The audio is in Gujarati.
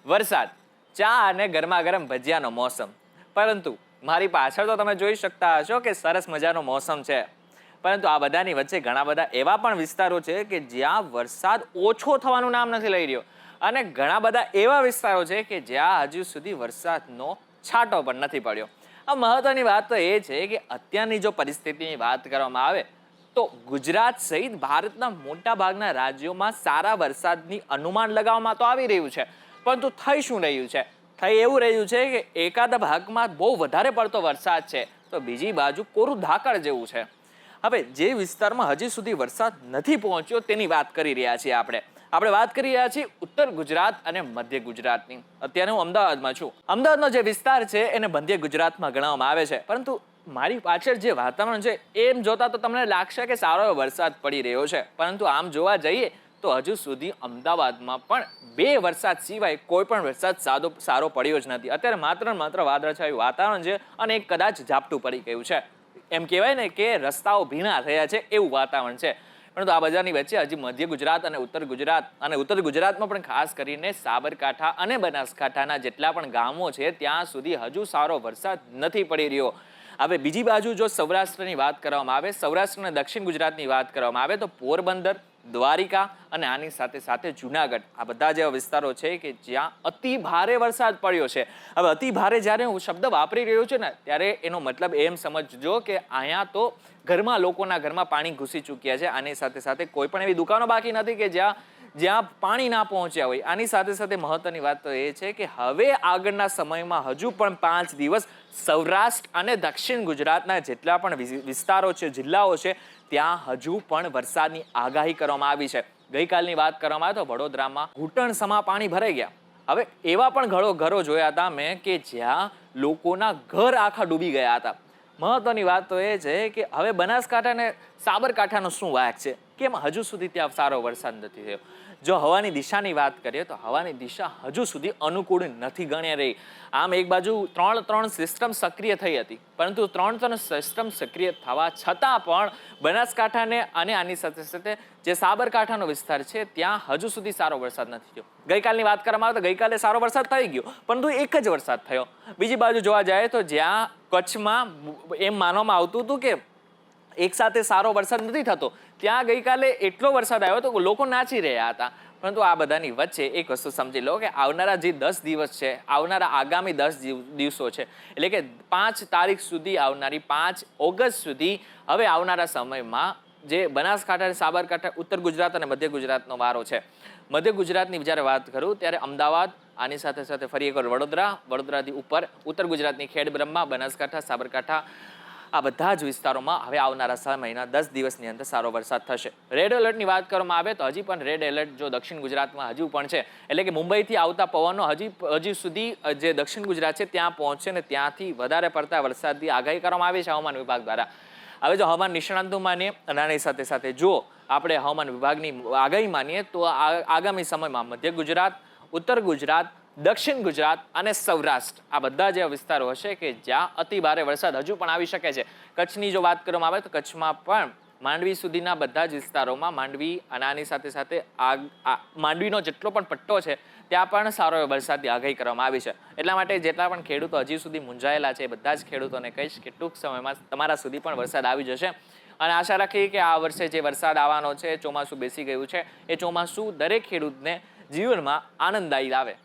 વરસાદ, ચા અને ગરમા ગરમ ભજીયાનો મોસમ. પરંતુ મારી પાછળ તો તમે જોઈ શકતા હશો કે સરસ મજાનો મોસમ છે. પરંતુ આ બધાની વચ્ચે ઘણા બધા એવા પણ વિસ્તારો છે કે જ્યાં વરસાદ ઓછો થવાનું નામ નથી લઈ રહ્યો, અને ઘણા બધા એવા વિસ્તારો છે કે જ્યાં હજુ સુધી વરસાદનો છાંટો પણ નથી પડ્યો. આ મહત્વની વાત તો એ છે કે અત્યારની જો પરિસ્થિતિની વાત કરવામાં આવે તો ગુજરાત સહિત ભારતના મોટા ભાગના રાજ્યોમાં સારા વરસાદની અનુમાન લગાવવામાં તો આવી રહ્યું છે, પરંતુ થઈ શું રહ્યું છે? થઈ એવું રહ્યું છે કે એકાદ ભાગમાં બહુ વધારે પડતો વરસાદ છે તો બીજી બાજુ કોરું ધાકડ જેવું છે. હવે જે વિસ્તારમાં હજી સુધી વરસાદ નથી પહોંચ્યો તેની વાત કરી રહ્યા છીએ. આપણે વાત કરી રહ્યા છીએ ઉત્તર ગુજરાત અને મધ્ય ગુજરાતની. અત્યારે હું અમદાવાદમાં છું. અમદાવાદનો જે વિસ્તાર છે એને મધ્ય ગુજરાતમાં ગણવામાં આવે છે, પરંતુ મારી પાછળ જે વાતાવરણ છે એમ જોતા તો તમને લાગશે કે સારો એવો વરસાદ પડી રહ્યો છે, પરંતુ આમ જોવા જઈએ તો હજુ સુધી અમદાવાદમાં પણ 2 વરસાદ સિવાય કોઈ પણ વરસાદ સારો પડ્યો જ નથી. અત્યારે માત્ર વાદળછાયું વાતાવરણ છે અને કદાચ ઝાપટું પડી ગયું છે. એમ કહેવાય ને કે રસ્તાઓ ભીના થયા છે એવું વાતાવરણ છે. પરંતુ આ બધાની વચ્ચે હજી મધ્ય ગુજરાત અને ઉત્તર ગુજરાતમાં પણ ખાસ કરીને સાબરકાંઠા અને બનાસકાંઠાના જેટલા પણ ગામો છે ત્યાં સુધી હજુ સારો વરસાદ નથી પડી રહ્યો. હવે બીજી બાજુ જો સૌરાષ્ટ્રની વાત કરવામાં આવે, સૌરાષ્ટ્ર અને દક્ષિણ ગુજરાતની વાત કરવામાં આવે તો પોરબંદર, દ્વારિકા અને આની સાથે સાથે જુનાગઢ, આ બધા જેવા વિસ્તારો છે કે જ્યાં અતિ ભારે વરસાદ પડ્યો છે. હવે અતિ ભારે જ્યારે હું શબ્દ વાપરી રહ્યો છું ને ત્યારે એનો મતલબ એમ સમજજો કે અહીંયા તો લોકોના ઘરમાં પાણી ઘૂસી ચૂક્યા છે. આની સાથે સાથે કોઈ પણ એવી દુકાનો બાકી નથી કે જ્યાં પાણી ના પહોંચ્યા હોય. આની સાથે સાથે મહત્વની વાત તો એ છે કે હવે આગળના સમયમાં હજુ પણ 5 દિવસ સૌરાષ્ટ્ર અને દક્ષિણ ગુજરાતના જેટલા પણ વિસ્તારો છે, જિલ્લાઓ છે, ત્યાં હજુ પણ વરસાદની આગાહી કરવામાં આવી છે. ગઈકાલની વાત કરવામાં આવે તો વડોદરામાં ઘૂંટણ સમા પાણી ભરાઈ ગયા. હવે એવા પણ ઘરો જોયા હતા મેં કે જ્યાં લોકોના ઘર આખા ડૂબી ગયા હતા. મહત્વની વાત તો એ છે કે હવે બનાસકાંઠા અને સાબરકાંઠાનો શું વાંક છે, કેમ હજુ સુધી ત્યાં સારો વરસાદ નથી થયો? જો હવાની દિશાની વાત કરીએ તો હવાની દિશા હજુ સુધી અનુકૂળ નથી ગણી રહી. આમ એક બાજુ 3 સિસ્ટમ સક્રિય થઈ હતી, પરંતુ 3 સિસ્ટમ સક્રિય થવા છતાં પણ બનાસકાંઠાને અને આની સાથે સાથે જે સાબરકાંઠાનો વિસ્તાર છે ત્યાં હજુ સુધી સારો વરસાદ નથી થયો. ગઈકાલની વાત કરવામાં આવે તો ગઈકાલે સારો વરસાદ થઈ ગયો, પરંતુ એક જ વરસાદ થયો. બીજી બાજુ જોવા જાય તો જ્યાં કચ્છમાં એમ માનવામાં આવતું હતું કે એક સાથે સારો વરસાદ નથી થતો, ત્યાં ગઈકાલે એટલો વરસાદ આવ્યો તો લોકો નાચી રહ્યા હતા. પરંતુ આ બધાની વચ્ચે એક વસ્તુ સમજી લો કે આવનારા જે 10 દિવસ છે, આવનારા આગામી 10 દિવસો છે, એટલે કે 5 તારીખ સુધી, આવનારી 5 ઓગસ્ટ સુધી, હવે આવનારા સમયમાં જે બનાસકાંઠા, સાબરકાંઠા, ઉત્તર ગુજરાત અને મધ્ય ગુજરાતનો વારો છે. મધ્ય ગુજરાતની જ્યારે વાત કરું ત્યારે અમદાવાદ, આની સાથે સાથે ફરી એકવાર વડોદરાથી ઉપર ઉત્તર ગુજરાતની ખેડબ્રહ્મા, બનાસકાંઠા, સાબરકાંઠા, આ બધા જ વિસ્તારોમાં હવે આવનારા 6 મહિના 10 દિવસની અંદર સારો વરસાદ થશે. રેડ એલર્ટની વાત કરવામાં આવે તો હજી પણ રેડ એલર્ટ જો દક્ષિણ ગુજરાતમાં હજુ પણ છે, એટલે કે મુંબઈથી આવતા પવનો હજી સુધી જે દક્ષિણ ગુજરાત છે ત્યાં પહોંચશે ને ત્યાંથી વધારે પડતા વરસાદની આગાહી કરવામાં આવી છે હવામાન વિભાગ દ્વારા. હવે જો હવામાન નિષ્ણાંતો માનીએ અને આની સાથે સાથે જો આપણે હવામાન વિભાગની આગાહી માનીએ તો આગામી સમયમાં મધ્ય ગુજરાત, ઉત્તર ગુજરાત, દક્ષિણ ગુજરાત અને સૌરાષ્ટ્ર, આ બધા જે વિસ્તારો હશે કે જ્યાં અતિ ભારે વરસાદ હજુ પણ આવી શકે છે. કચ્છની જો વાત કરવામાં આવે તો કચ્છમાં પણ માંડવી સુધીના બધા જ વિસ્તારોમાં, માંડવી અને આની સાથે સાથે માંડવીનો જેટલો પણ પટ્ટો છે ત્યાં પણ સારો વરસાદની આગાહી કરવામાં આવી છે. એટલા માટે જેટલા પણ ખેડૂતો હજી સુધી મૂંઝાયેલા છે એ બધા જ ખેડૂતોને કહીશ કે ટૂંક સમયમાં તમારા સુધી પણ વરસાદ આવી જશે. અને આશા રાખીએ કે આ વર્ષે જે વરસાદ આવવાનો છે, ચોમાસું બેસી ગયું છે, એ ચોમાસું દરેક ખેડૂતને જીવનમાં આનંદદાયી આવે.